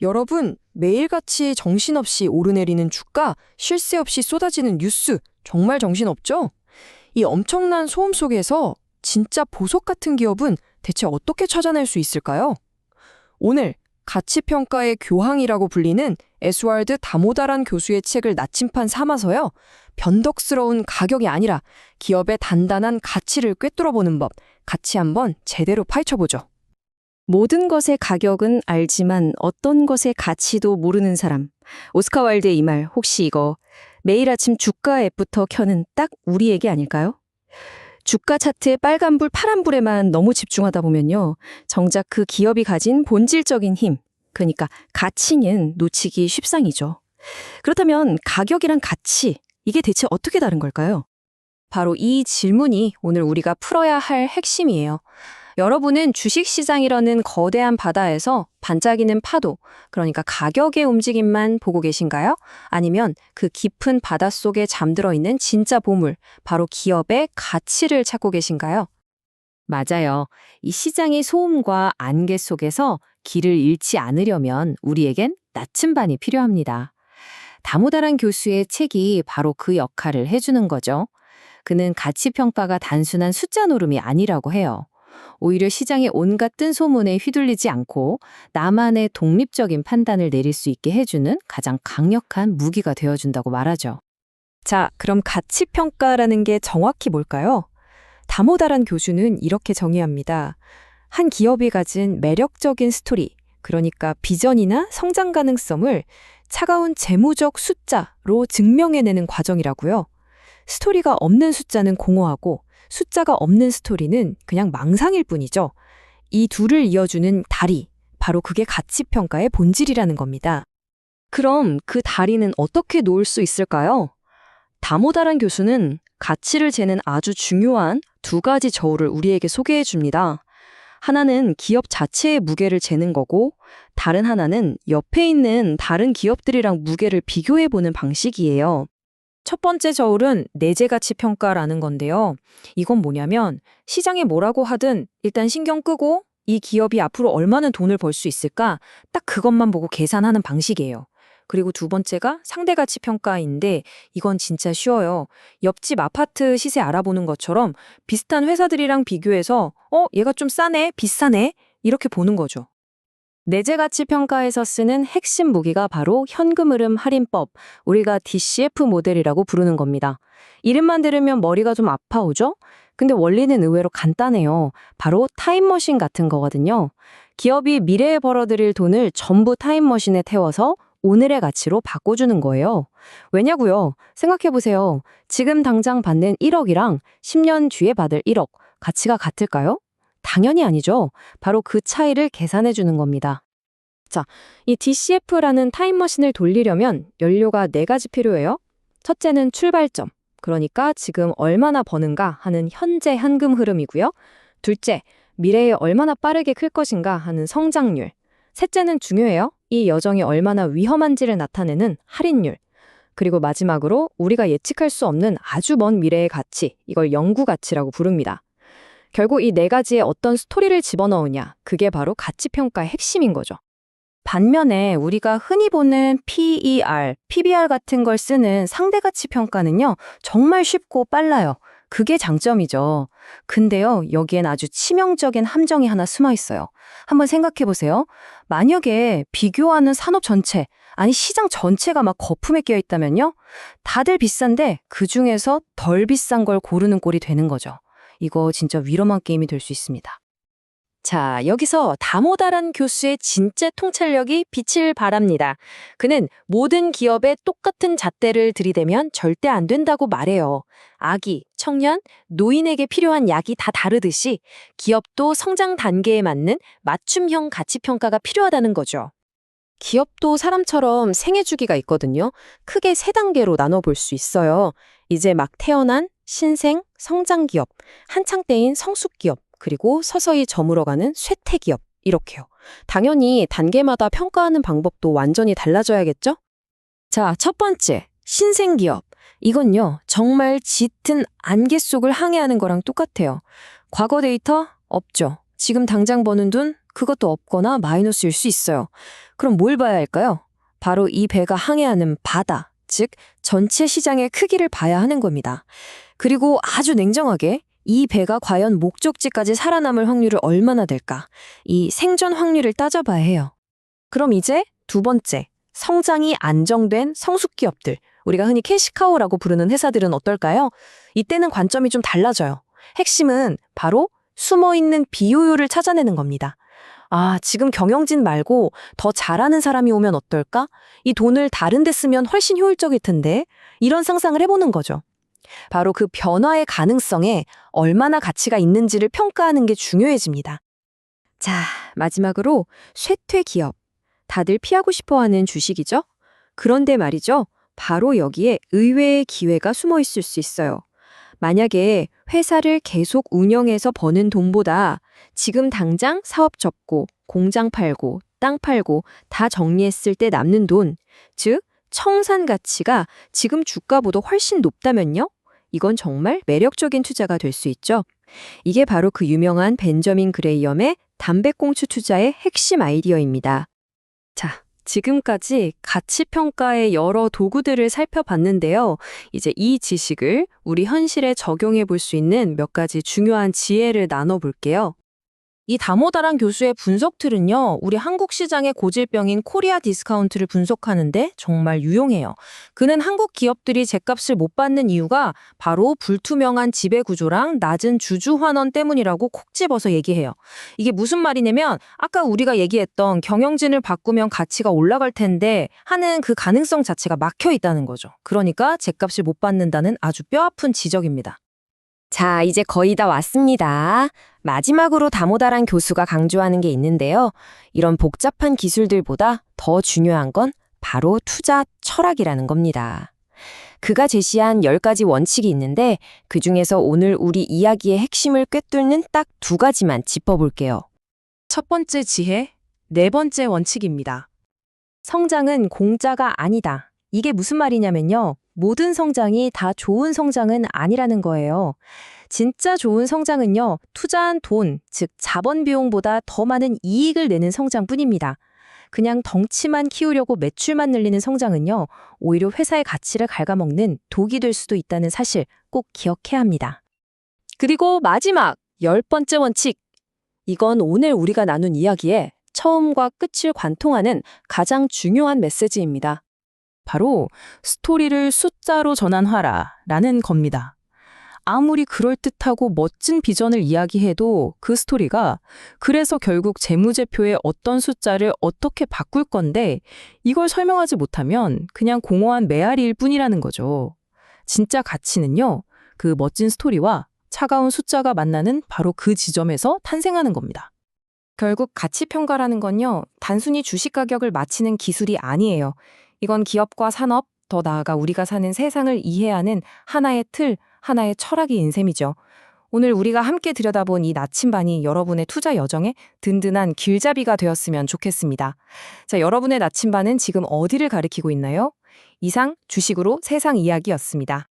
여러분, 매일같이 정신없이 오르내리는 주가, 쉴 새 없이 쏟아지는 뉴스, 정말 정신없죠? 이 엄청난 소음 속에서 진짜 보석 같은 기업은 대체 어떻게 찾아낼 수 있을까요? 오늘 가치평가의 교황이라고 불리는 에스왈드 다모다란 교수의 책을 나침판 삼아서요. 변덕스러운 가격이 아니라 기업의 단단한 가치를 꿰뚫어보는 법, 같이 한번 제대로 파헤쳐보죠. 모든 것의 가격은 알지만 어떤 것의 가치도 모르는 사람. 오스카 와일드의 이 말, 혹시 이거 매일 아침 주가 앱부터 켜는 딱 우리 얘기 아닐까요? 주가 차트의 빨간불, 파란불에만 너무 집중하다 보면요. 정작 그 기업이 가진 본질적인 힘, 그러니까 가치는 놓치기 쉽상이죠. 그렇다면 가격이란 가치, 이게 대체 어떻게 다른 걸까요? 바로 이 질문이 오늘 우리가 풀어야 할 핵심이에요. 여러분은 주식시장이라는 거대한 바다에서 반짝이는 파도, 그러니까 가격의 움직임만 보고 계신가요? 아니면 그 깊은 바닷속에 잠들어 있는 진짜 보물, 바로 기업의 가치를 찾고 계신가요? 맞아요. 이 시장의 소음과 안개 속에서 길을 잃지 않으려면 우리에겐 나침반이 필요합니다. 다모다란 교수의 책이 바로 그 역할을 해주는 거죠. 그는 가치평가가 단순한 숫자 노름이 아니라고 해요. 오히려 시장의 온갖 뜬 소문에 휘둘리지 않고 나만의 독립적인 판단을 내릴 수 있게 해주는 가장 강력한 무기가 되어준다고 말하죠. 자, 그럼 가치평가라는 게 정확히 뭘까요? 다모다란 교수는 이렇게 정의합니다. 한 기업이 가진 매력적인 스토리, 그러니까 비전이나 성장 가능성을 차가운 재무적 숫자로 증명해내는 과정이라고요. 스토리가 없는 숫자는 공허하고 숫자가 없는 스토리는 그냥 망상일 뿐이죠. 이 둘을 이어주는 다리, 바로 그게 가치평가의 본질이라는 겁니다. 그럼 그 다리는 어떻게 놓을 수 있을까요? 다모다란 교수는 가치를 재는 아주 중요한 두 가지 저울을 우리에게 소개해 줍니다. 하나는 기업 자체의 무게를 재는 거고, 다른 하나는 옆에 있는 다른 기업들이랑 무게를 비교해보는 방식이에요. 첫 번째 저울은 내재 가치 평가라는 건데요. 이건 뭐냐면 시장에 뭐라고 하든 일단 신경 끄고 이 기업이 앞으로 얼마나 돈을 벌 수 있을까 딱 그것만 보고 계산하는 방식이에요. 그리고 두 번째가 상대 가치 평가인데 이건 진짜 쉬워요. 옆집 아파트 시세 알아보는 것처럼 비슷한 회사들이랑 비교해서 얘가 좀 싸네, 비싸네 이렇게 보는 거죠. 내재 가치 평가에서 쓰는 핵심 무기가 바로 현금 흐름 할인법, 우리가 DCF 모델이라고 부르는 겁니다. 이름만 들으면 머리가 좀 아파오죠? 근데 원리는 의외로 간단해요. 바로 타임머신 같은 거거든요. 기업이 미래에 벌어들일 돈을 전부 타임머신에 태워서 오늘의 가치로 바꿔주는 거예요. 왜냐고요? 생각해보세요. 지금 당장 받는 1억이랑 10년 뒤에 받을 1억, 가치가 같을까요? 당연히 아니죠. 바로 그 차이를 계산해 주는 겁니다. 자, 이 DCF라는 타임머신을 돌리려면 연료가 네 가지 필요해요. 첫째는 출발점, 그러니까 지금 얼마나 버는가 하는 현재 현금 흐름이고요. 둘째, 미래에 얼마나 빠르게 클 것인가 하는 성장률. 셋째는 중요해요. 이 여정이 얼마나 위험한지를 나타내는 할인율. 그리고 마지막으로 우리가 예측할 수 없는 아주 먼 미래의 가치, 이걸 영구 가치라고 부릅니다. 결국 이 네 가지에 어떤 스토리를 집어넣으냐, 그게 바로 가치평가의 핵심인 거죠. 반면에 우리가 흔히 보는 PER, PBR 같은 걸 쓰는 상대가치평가는요, 정말 쉽고 빨라요. 그게 장점이죠. 근데요, 여기엔 아주 치명적인 함정이 하나 숨어 있어요. 한번 생각해 보세요. 만약에 비교하는 산업 전체, 아니 시장 전체가 막 거품에 끼어 있다면요? 다들 비싼데 그 중에서 덜 비싼 걸 고르는 꼴이 되는 거죠. 이거 진짜 위험한 게임이 될 수 있습니다. 자, 여기서 다모다란 교수의 진짜 통찰력이 빛을 발합니다. 그는 모든 기업에 똑같은 잣대를 들이대면 절대 안 된다고 말해요. 아기, 청년, 노인에게 필요한 약이 다 다르듯이 기업도 성장 단계에 맞는 맞춤형 가치평가가 필요하다는 거죠. 기업도 사람처럼 생애 주기가 있거든요. 크게 세 단계로 나눠볼 수 있어요. 이제 막 태어난 신생, 성장 기업, 한창 때인 성숙 기업, 그리고 서서히 저물어가는 쇠퇴 기업, 이렇게요. 당연히 단계마다 평가하는 방법도 완전히 달라져야겠죠? 자, 첫 번째, 신생 기업. 이건요, 정말 짙은 안개 속을 항해하는 거랑 똑같아요. 과거 데이터? 없죠. 지금 당장 버는 돈? 그것도 없거나 마이너스일 수 있어요. 그럼 뭘 봐야 할까요? 바로 이 배가 항해하는 바다, 즉 전체 시장의 크기를 봐야 하는 겁니다. 그리고 아주 냉정하게 이 배가 과연 목적지까지 살아남을 확률이 얼마나 될까? 이 생존 확률을 따져봐야 해요. 그럼 이제 두 번째, 성장이 안정된 성숙 기업들, 우리가 흔히 캐시카우라고 부르는 회사들은 어떨까요? 이때는 관점이 좀 달라져요. 핵심은 바로 숨어있는 비효율을 찾아내는 겁니다. 아, 지금 경영진 말고 더 잘하는 사람이 오면 어떨까? 이 돈을 다른 데 쓰면 훨씬 효율적일 텐데, 이런 상상을 해보는 거죠. 바로 그 변화의 가능성에 얼마나 가치가 있는지를 평가하는 게 중요해집니다. 자, 마지막으로 쇠퇴 기업. 다들 피하고 싶어하는 주식이죠? 그런데 말이죠. 바로 여기에 의외의 기회가 숨어 있을 수 있어요. 만약에 회사를 계속 운영해서 버는 돈보다 지금 당장 사업 접고, 공장 팔고, 땅 팔고 다 정리했을 때 남는 돈, 즉 청산 가치가 지금 주가보다 훨씬 높다면요? 이건 정말 매력적인 투자가 될 수 있죠. 이게 바로 그 유명한 벤저민 그레이엄의 담배꽁초 투자의 핵심 아이디어입니다. 자, 지금까지 가치평가의 여러 도구들을 살펴봤는데요. 이제 이 지식을 우리 현실에 적용해 볼 수 있는 몇 가지 중요한 지혜를 나눠볼게요. 이 다모다란 교수의 분석 틀은요, 우리 한국 시장의 고질병인 코리아 디스카운트를 분석하는데 정말 유용해요. 그는 한국 기업들이 제값을 못 받는 이유가 바로 불투명한 지배 구조랑 낮은 주주 환원 때문이라고 콕 집어서 얘기해요. 이게 무슨 말이냐면 아까 우리가 얘기했던 경영진을 바꾸면 가치가 올라갈 텐데 하는 그 가능성 자체가 막혀 있다는 거죠. 그러니까 제값을 못 받는다는 아주 뼈아픈 지적입니다. 자, 이제 거의 다 왔습니다. 마지막으로 다모다란 교수가 강조하는 게 있는데요. 이런 복잡한 기술들보다 더 중요한 건 바로 투자 철학이라는 겁니다. 그가 제시한 10가지 원칙이 있는데 그중에서 오늘 우리 이야기의 핵심을 꿰뚫는 딱 2가지만 짚어볼게요. 첫 번째 지혜, 4번째 원칙입니다. 성장은 공짜가 아니다. 이게 무슨 말이냐면요. 모든 성장이 다 좋은 성장은 아니라는 거예요. 진짜 좋은 성장은요, 투자한 돈, 즉 자본 비용보다 더 많은 이익을 내는 성장뿐입니다. 그냥 덩치만 키우려고 매출만 늘리는 성장은요, 오히려 회사의 가치를 갉아먹는 독이 될 수도 있다는 사실 꼭 기억해야 합니다. 그리고 마지막, 10번째 원칙. 이건 오늘 우리가 나눈 이야기의 처음과 끝을 관통하는 가장 중요한 메시지입니다. 바로 스토리를 숫자로 전환하라 라는 겁니다. 아무리 그럴듯하고 멋진 비전을 이야기해도 그 스토리가 그래서 결국 재무제표의 어떤 숫자를 어떻게 바꿀 건데 이걸 설명하지 못하면 그냥 공허한 메아리일 뿐이라는 거죠. 진짜 가치는요, 그 멋진 스토리와 차가운 숫자가 만나는 바로 그 지점에서 탄생하는 겁니다. 결국 가치평가라는 건요, 단순히 주식 가격을 맞히는 기술이 아니에요. 이건 기업과 산업, 더 나아가 우리가 사는 세상을 이해하는 하나의 틀, 하나의 철학인 셈이죠. 오늘 우리가 함께 들여다본 이 나침반이 여러분의 투자 여정에 든든한 길잡이가 되었으면 좋겠습니다. 자, 여러분의 나침반은 지금 어디를 가리키고 있나요? 이상 주식으로 세상 이야기였습니다.